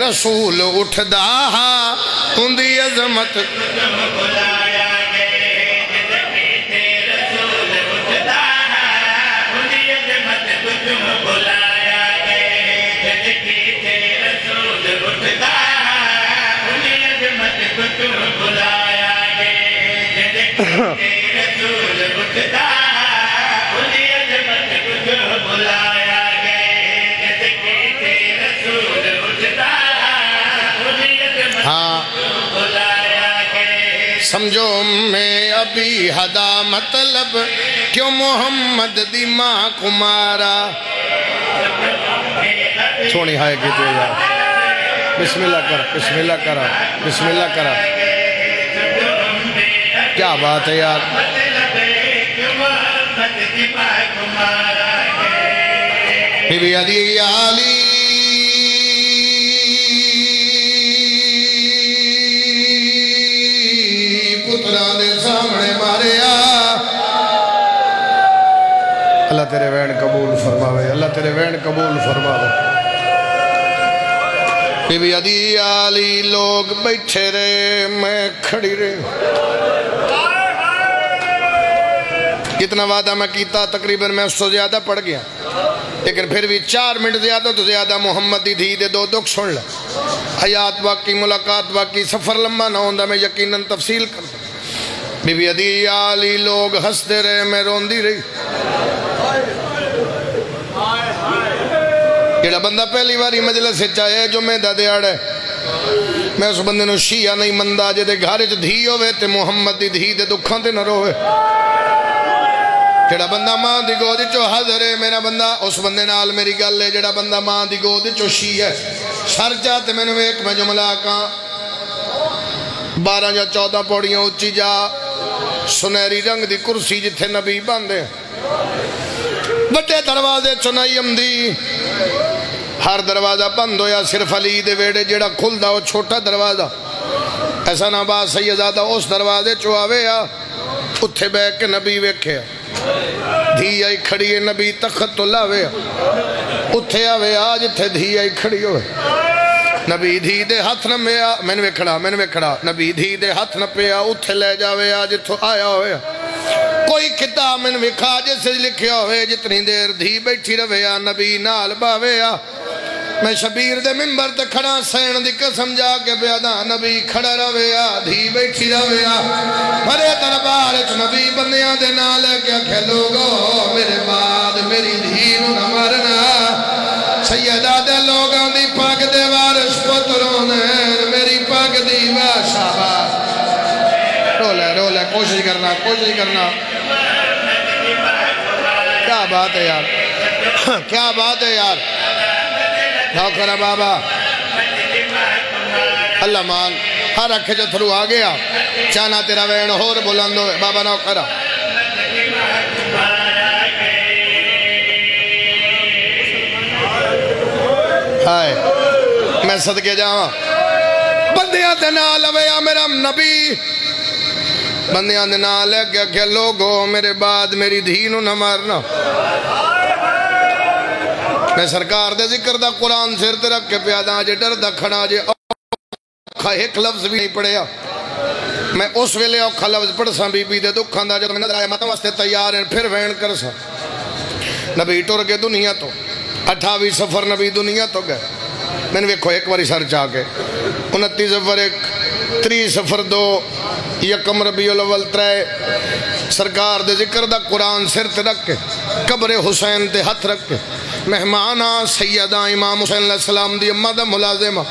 رسول اٹھدا اندی عظمت سمجھو میں ابھی ہدا مطلب کیوں محمد دی ماں کمارا سونی ہائے کہتے ہیں یار بسم اللہ کرا بسم اللہ کرا بسم اللہ کرا کیا بات ہے یار بی بی عدی علی اللہ تیرے وین قبول فرماوے اللہ تیرے وین قبول فرماوے بی بی عدی علی لوگ بیٹھے رہے میں کھڑی رہے کتنا وعدہ میں کیتا تقریباً میں اس سے زیادہ پڑھ گیا لیکن پھر بھی 4 منٹ زیادہ تو زیادہ محمد دی دھی دے 2 دکھ سن لے حیات واقعی ملاقات واقعی سفر لمبا نہ ہوندہ میں یقیناً تفصیل کرتا بی بی عدی علی لوگ ہستے رہے میں روندی رہی جڑا بندہ پہلی باری مجلس سے چاہے جو میں دا دیاڑ ہے میں اس بندے نو شیعہ نہیں مندہ جے دے گھارے جو دھی ہوئے تے محمد دی دھی دے دکھاں تے نہ روئے جڑا بندہ ماں دی گود چو حضر ہے میرا بندہ اس بندے نال میری گل ہے جڑا بندہ ماں دی گود چو شیعہ ہے سر چاہتے میں نے ایک میں جملہ آکاں 12 یا 14 پوڑیاں اچھی جا سنہری رنگ دی کرسی جتھے نبی باندھے بڑے دروازے چنائی امدی ہر دروازہ بند ہویا صرف علی دے ویڑے جڑا کھل دا وہ چھوٹا دروازہ ایسا نبا سیدزادہ اس دروازے چو آوے یا اتھے بے کے نبی ویکھے دھی آئی کھڑی ہے نبی تخت تو لاوے اتھے آوے آج اتھے دھی آئی کھڑی ہوئے نبی دھی دے ہاتھ نہ پیا میں نے کھڑا نبی دھی دے ہاتھ نہ پیا اتھے لے جاوے آج اتھو آیا ہوئے کوئی کتاب میں نے وکھا جیسے لکھیا ہوئے جتنی دیر دھی بیٹھی روے آ نبی نال باوے آ میں شبیر دے ممبر تے کھڑا سین دی قسم جا کے بیادا نبی کھڑا روے آ دھی بیٹھی روے آ مرے دربار چ نبی بندیاں دے نال کیا کہ لوگو میرے بعد میری دھی نو نہ مرنا سیدہ دے لوگاں دی پاک دے وارش پتروں نے میری پاک دی باشابہ رولے کوشش کرنا کیا بات ہے یار کیا بات ہے یار نوکرہ بابا اللہ مان ہر رکھے جو تھرو آ گیا چانا تیرا وین ہور بلند ہوئے بابا نوکرہ ہائے میں صدقے جاؤں بندیاں دے نال ہویا میرا نبی بندیاں دے نال ہے کہ لوگو میرے بعد میری دھینو نہ مارنا میں سرکار دے ذکر دا قرآن سر تے رکھ کے پیادا جے ڈر دا کھڑا جے اوکھا ایک لفظ بھی نہیں پڑھیا میں اس ویلے اوکھا لفظ پڑھ ساں بی بی دے دکھاں دا جو میں نظر آیا مطمئن واسطے تیار ہیں پھر وین کر ساں نبی ٹور کے دنیا تو 28 سفر نبی دنیا تو گئے میں نے ویکھو ایک باری سر چاہ کے 29 سفر 1 3 سفر 2 یکم ربیع الاول 3 سرکار دے ذکر دا قرآن سر تے رکھ کے قبر حسین تے ہاتھ رکھ کے مہمانہ سیدہ امام حسین علیہ السلام دی امہ دا ملازمہ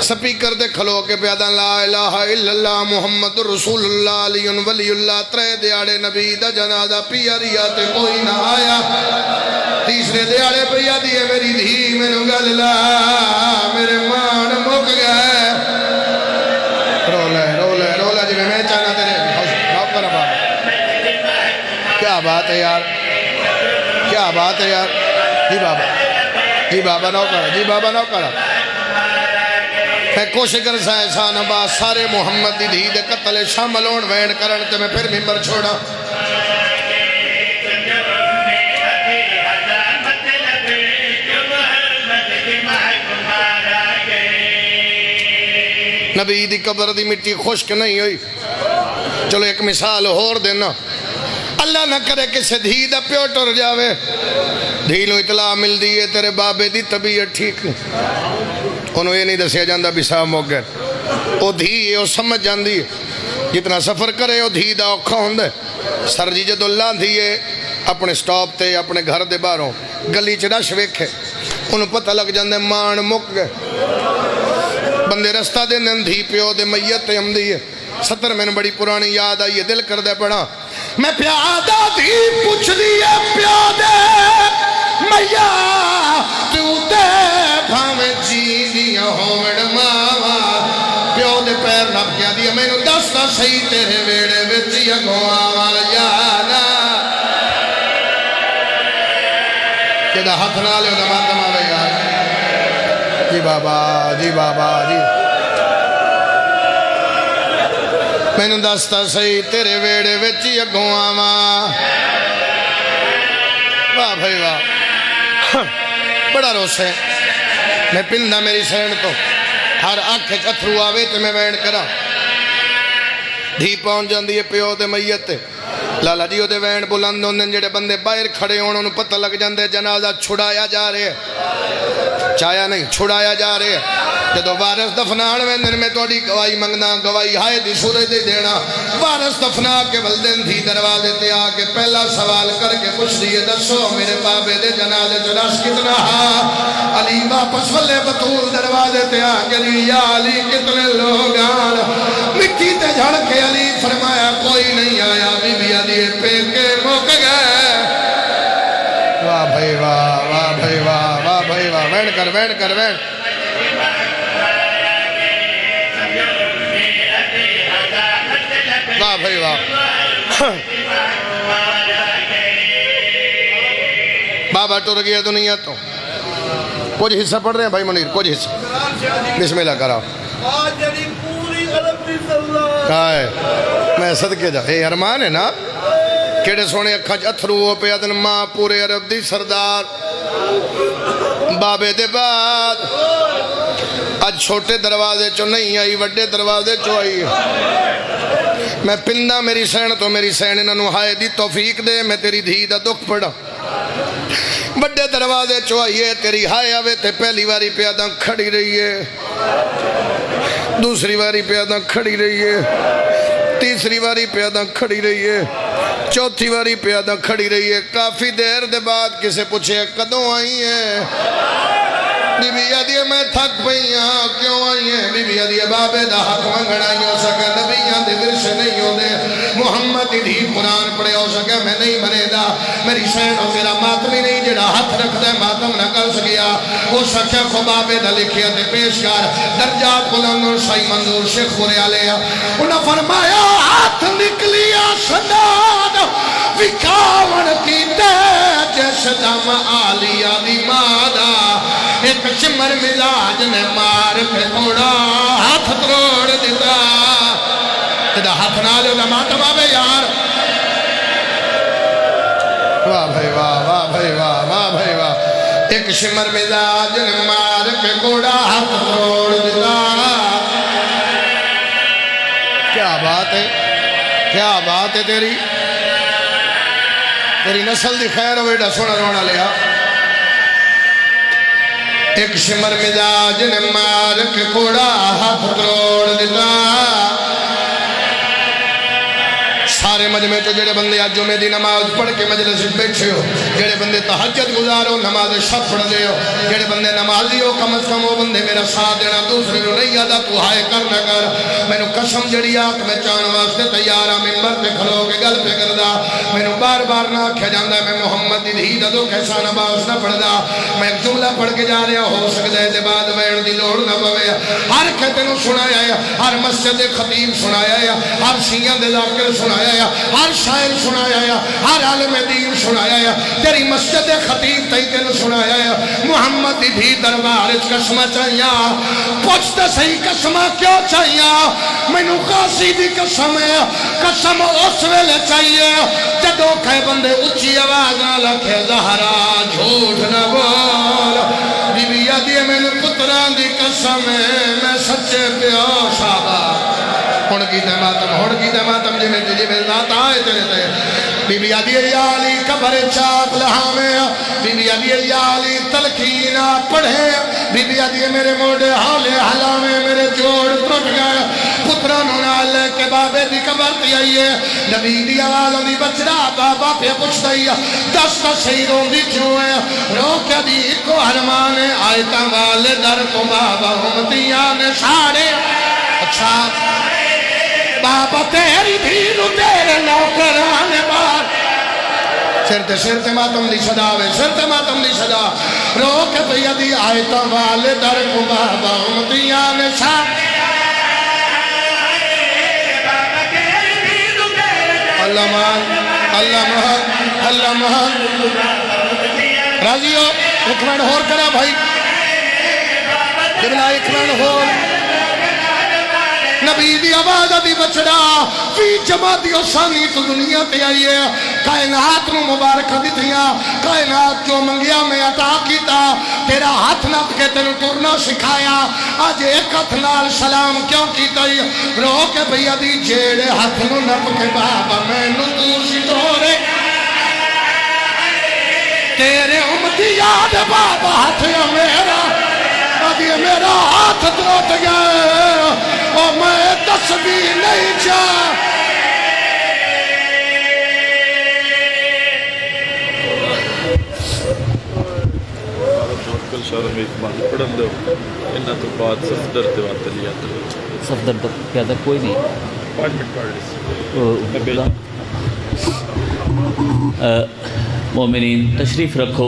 سپیکر دے کھلو کے پیادا لا الہ الا اللہ محمد رسول اللہ علی ولی اللہ 3 دیاڑے نبی دا جنازہ پیاریات کوئی نہ آیا تیسرے دیاڑے پیادی ہے میری دھی میں نو گل لا میرے مان مک گئے رولے جی میں چاہنا تیرے نوکر بابا کیا بات ہے یار کیا بات ہے یار جی بابا نوکر میں کوشش کر سا احسان عباس سارے محمد دی دھی دے قتل شامل ہون وین کرن تے میں پھر ممبر چھوڑا نبی دی قبر دی مٹی خشک نہیں ہوئی. چلو ایک مثال اور دینا. اللہ نہ کرے کسی دھی دا پیو ٹر جاوے, دھی نو اطلاع مل دیئے تیرے بابے دی طبیعت ٹھیک نہیں, انہوں یہ نہیں دسیا جاندہ بسا موگے, او دھی ہے, او سمجھ جاندی ہے. جتنا سفر کرے او دھی دا اوکھا ہوندے. سر جی جدو اللہ دیئے اپنے سٹاپ تے اپنے گھر دے باروں گلی چڑش ویکھے, انہوں پتہ لگ جاندے مان مک گئے. بندے رستہ دے نندھی پیو دے میت تے ہم دیئے. 70 میں بڑی پرانی یاد آئیے, دل کر دے پڑھا, میں پیادہ دی پوچھ دیئے پیادے میا تو دے بھاویں جی دیا ہومڑ ماما. پیو دے پیر نپ کیا دیا, میں نو دستا صحیح تیرے ویڑے وچی اگوں آوال جانا. کہتا ہاتھ نہ لے ہوتا ماتم آوے یار. جی بابا, جی بابا, جی میں نو دستا صحیح تیرے ویڑے وچی اگوں آوال. واہ بھائی واہ, بڑا روس ہے. میں پندہ میری سین تو ہر آنکھیں چتھرو آوے تے میں وین کرا. دھی پہنچ جاندی ہے پیو دے میت تے. لالا جیو دے وین بلند ہوندے جڑے بندے باہر کھڑے ہونے انہوں پتہ لگ جاندے جنازہ چھڑایا جا رہے ہیں. چایا نہیں, چھڑایا جا رہے ہیں. جدو وارث دفنان ویندن میں توڑی گواہی منگنا, گواہی ہائے دی سورج دے دینا. وارث دفنا کے ولدن تھی دروازے تے آکے پہلا سوال کر کے پوچھ دیئے, دسو میرے بابے دے جنازے چراش کتنا ہاں. علی واپس ولے بطول دروازے تے آکے دی, یا علی کتنے لوگ آن. مٹی تے جھڑ کے علی فرمایا کوئی نہیں آیا. بی بی علی پہ کے موک گئے. واہ بھائی واہ, واہ بھائی واہ, واہ بھائی واہ. وین کر, وین کر, وین. واہ بھائی واہ. بابا ٹر گیا دنیا تو. کچھ حصہ پڑھ رہے ہیں بھائی منیر, کچھ حصہ بسم اللہ کراؤ. کہا ہے میں صدقے جا, اے ارمان ہے نا, کیڑے سونے اکھا اتھرو ہو پہ ادن ماں پورے عرب دی سردار بابے دے بعد. آج چھوٹے دروازے چو نہیں آئی, وڈے دروازے چو آئی. میں پندہ میری سین تو میری سین انہوں ہائے دی توفیق دے, میں تیری دھی دا دکھ پڑا. بڑے دروازے چو آئیے تیری ہائے آوے تے پہلی واری پیادہ کھڑی رہی ہے, دوسری واری پیادہ کھڑی رہی ہے, تیسری واری پیادہ کھڑی رہی ہے, چوتھی واری پیادہ کھڑی رہی ہے. کافی دیر دے بعد کسے پوچھے کدوں آئی ہیں. بی بی آدھی میں تھک پئیاں, کیوں آئی ہیں. بی بی آدھی بابے دا حق منگنا ہی ہو سکے, نبیاں دے ورثے نہیں ہو دے. محمد دی قرآن پڑھے ہو سکے, میں نہیں مرے دا. میری سین ہو تیرا ماتمی نہیں جڑا ہاتھ رکھ دے ماتم نہ کر سکیا. وہ سکے کو بابے دا لکھیا دے پیش کر. درجات بلند صحیح منظور شیخ پورے آلے. انہاں فرمایا ہاتھ نکلیا سداد وکاون کی تے جس دم آلیا دی مادا. ایک شمر مزاج نے مار کے تھوڑا ہاتھ تروڑ دیتا. تیدا ہاتھ نہ لے ماتم آوے یار. واہ بھائی واہ, واہ بھائی واہ, واہ بھائی واہ. ایک شمر مزاج نے مار کے کوڑا ہاتھ تروڑ دیتا. کیا بات ہے, کیا بات ہے تیری. تیری نسل دی خیر ہوئے ڈا سونا رونا لیا. ایک شمر مزاج نے مار کے کوڑا ہاتھ تروڑ دیتا. سارے مجمع چو جڑے بندے آج جمعہ دی نماز پڑھ کے مجلس بیٹھے ہو, جڑے بندے تہجد گزارو نماز شب پڑھ دے ہو, جڑے بندے نمازی ہو کم از کم وہ بندے میرا ساتھ دینا. دوسرے نو نہیں یادا تو ہائے کر نہ کر. میں نو قسم جڑی آنکھ میں چان واسطے تیارہ ممبر پہ کھلو کے گل پہ کردہ. میں نو بار بار نہ کھا جاندہ میں محمد دی دھی دا دو کیسا نباس نہ پڑھ دا. میں ایک جملہ پڑھ کے جا رہا ہو سکتا ہے دے بعد وین دی لوڑ نہ پوے. ہر کہتے نو سنایا ہے, ہر مسجد خطیب سنایا ہے, ہر سیاں دے ذاکر سنایا ہے, ہر شاعر سنایا ہے, ہر عالم دین سنایا ہے. تیری مسجد خطیب تئی تین سنایا ہے. محمد دی دھی دربار اس قسمہ چاہیا. پوچھتے صحیح قسمہ کیوں چاہیا. میں نو قاسی دی قسم ہے, قسم اس ویلے چاہیے جدو کہے بندے اچھی آواز نہ لکھے زہرا جھوٹ نہ بول. بی بی آدھی میں نو پتران دی قسم ہے, میں سچے پیوشا گیتا ماتم ہوڑ گیتا ماتم جی میں ذات آئے تیرے تے بی بی آدھی یا علی قبر چاک لہامے بی بی آدھی یا علی تلقینہ پڑھے بی بی آدھی میرے موڑے حالے حلامے میرے جوڑ ٹوٹ گئے پتران نال کے بابے دی قبر تی آئیے نبی دی آوازوں دی بچڑا بابا پہ پوچھ دائی دست شہیدوں دی کیوں ہے روک دی کو حرمان آئیتا والے در کو بابا امتیان ساڑے اچھا بابا تیری دھیرو تیرے نوکران بار سرتے ماتم دی صداوے سرتے ماتم دی صدا روک بیدی آئیتا والے در کو بابا امتیان ساڑے اللہ مہان راضی ہو ایک منٹ ہور کرا بھائی جبلا ایک منٹ ہور نبی دی آواز دی بچڑا فی جماعتیوں ثانی تو دنیا تے آئیے کائنات نو مبارک دیتیاں کائنات جو منگیا میں عطا کیتا تیرا ہاتھ نپ کے تینو ٹرنا سکھایا آج ایک ہاتھ نال سلام کیوں کیتا ہی رو کے بھئی دی جیڑے ہاتھ نو نپ کے بابا میں نو دوسری دورے تیرے امتی یاد بابا ہاتھ میرا آدھی میرا ہاتھ ٹوٹ گیا اور میں دس بھی نہیں چاہ کل شہر میں ایک بات پڑھن دو انہا تو بعد صفدر دیوات لیا صفدر تو کیا تھا کوئی نہیں 5 منٹ پڑھ رہی مومنین تشریف رکھو